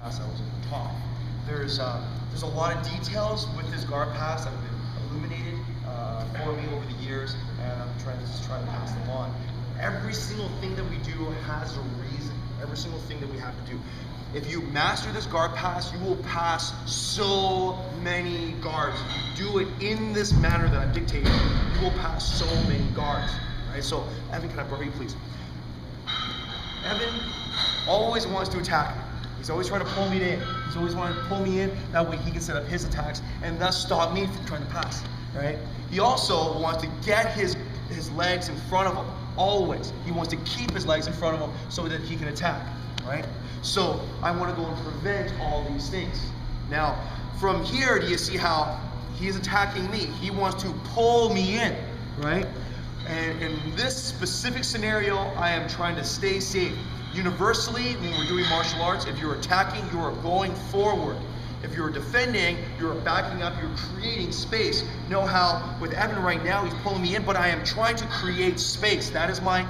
pass I was on top. There's a lot of details with this guard pass that have been illuminated for me over the years, and I'm trying to pass them on. Every single thing that we do has a reason. Every single thing that we have to do. If you master this guard pass, you will pass so many guards. If you do it in this manner that I'm dictating, you will pass so many guards. Right? So, Evan, can I borrow you, please? Evan always wants to attack me. He's always trying to pull me in. He's always wanting to pull me in. That way he can set up his attacks and thus stop me from trying to pass. Right? He also wants to get his legs in front of him. Always. He wants to keep his legs in front of him so that he can attack. Right? So I want to go and prevent all these things. Now, from here, do you see how he's attacking me? He wants to pull me in, right? And in this specific scenario, I am trying to stay safe. Universally, when we're doing martial arts, if you're attacking, you are going forward. If you're defending, you're backing up, you're creating space. Know how with Evan right now, he's pulling me in, but I am trying to create space. That is my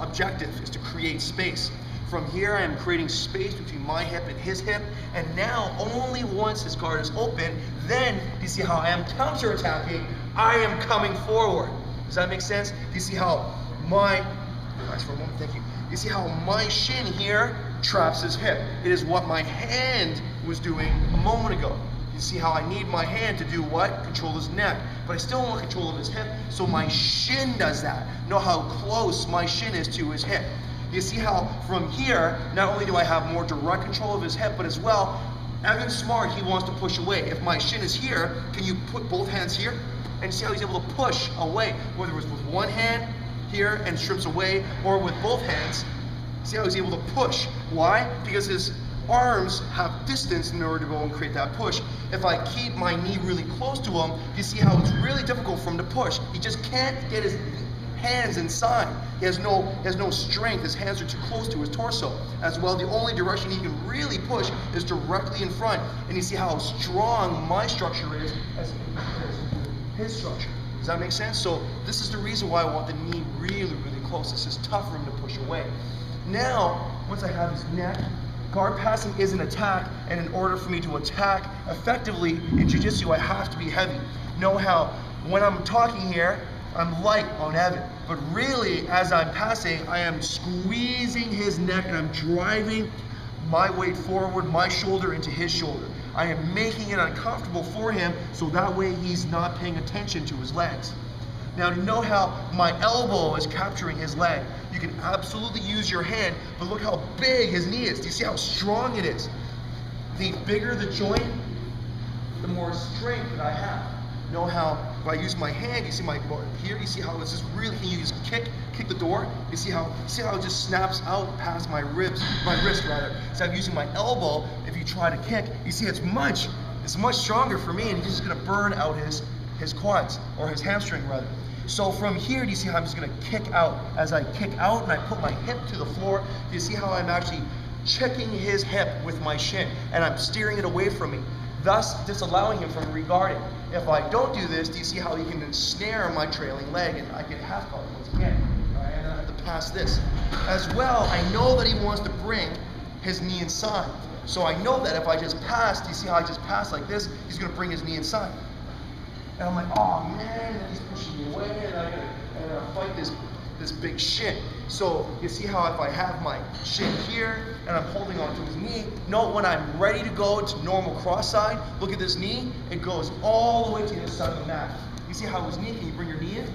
objective, is to create space. From here, I am creating space between my hip and his hip, and now only once his guard is open, then you see how I am counter-attacking, I am coming forward. Does that make sense? Do you see how relax for a moment, thank you. You see how my shin here traps his hip? It is what my hand was doing a moment ago. You see how I need my hand to do what? Control his neck. But I still want control of his hip, so my shin does that. Know how close my shin is to his hip. You see how from here, not only do I have more direct control of his hip, but as well, Evan's smart, he wants to push away. If my shin is here, can you put both hands here? And see how he's able to push away, whether it was with one hand here and strips away, or with both hands. See how he's able to push. Why? Because his arms have distance in order to go and create that push. If I keep my knee really close to him, you see how it's really difficult for him to push. He just can't get his hands inside. He has no strength. His hands are too close to his torso. As well, the only direction he can really push is directly in front. And you see how strong my structure is as compared to his structure. Does that make sense? So this is the reason why I want the knee really, really close. This is tough for him to push away. Now, once I have his neck, guard passing is an attack, and in order for me to attack effectively in Jiu-Jitsu, I have to be heavy. Know how when I'm talking here, I'm light on Evan, but really, as I'm passing, I am squeezing his neck and I'm driving my weight forward, my shoulder into his shoulder. I am making it uncomfortable for him so that way he's not paying attention to his legs. Now, know how my elbow is capturing his leg. You can absolutely use your hand, but look how big his knee is. Do you see how strong it is? The bigger the joint, the more strength that I have. Know how if I use my hand, you see my here, you see how it's just really, can you just kick the door? You see how it just snaps out past my ribs, my wrist rather. So I'm using my elbow, if you try to kick, you see it's much stronger for me, and he's just gonna burn out his quads, or his hamstring rather. So from here, do you see how I'm just gonna kick out? As I kick out and I put my hip to the floor, do you see how I'm actually checking his hip with my shin, and I'm steering it away from me, thus disallowing him from regarding. If I don't do this, do you see how he can ensnare my trailing leg, and I get half guard once again, right? And then I have to pass this. As well, I know that he wants to bring his knee inside. So I know that if I just pass, do you see how I just pass like this, he's gonna bring his knee inside. And I'm like, oh man, and he's pushing me away, and I gotta fight this big shin. So you see how if I have my shin here and I'm holding onto his knee, note when I'm ready to go to normal cross side, look at this knee, it goes all the way to the side of the mat. You see how his knee, can you bring your knee in?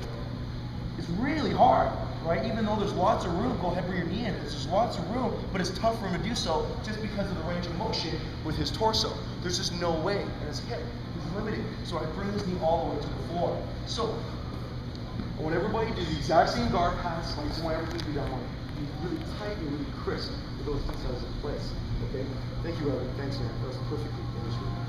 It's really hard, right? Even though there's lots of room, go ahead and bring your knee in. There's lots of room, but it's tough for him to do so just because of the range of motion with his torso. There's just no way, and his hip is limited. So I bring his knee all the way to the floor. So I want everybody to do the exact same guard pass, like I want everything to be done with. Be really tight and really crisp with those details in place. Okay? Thank you, Evan. Thanks, man. That was perfectly illustrated.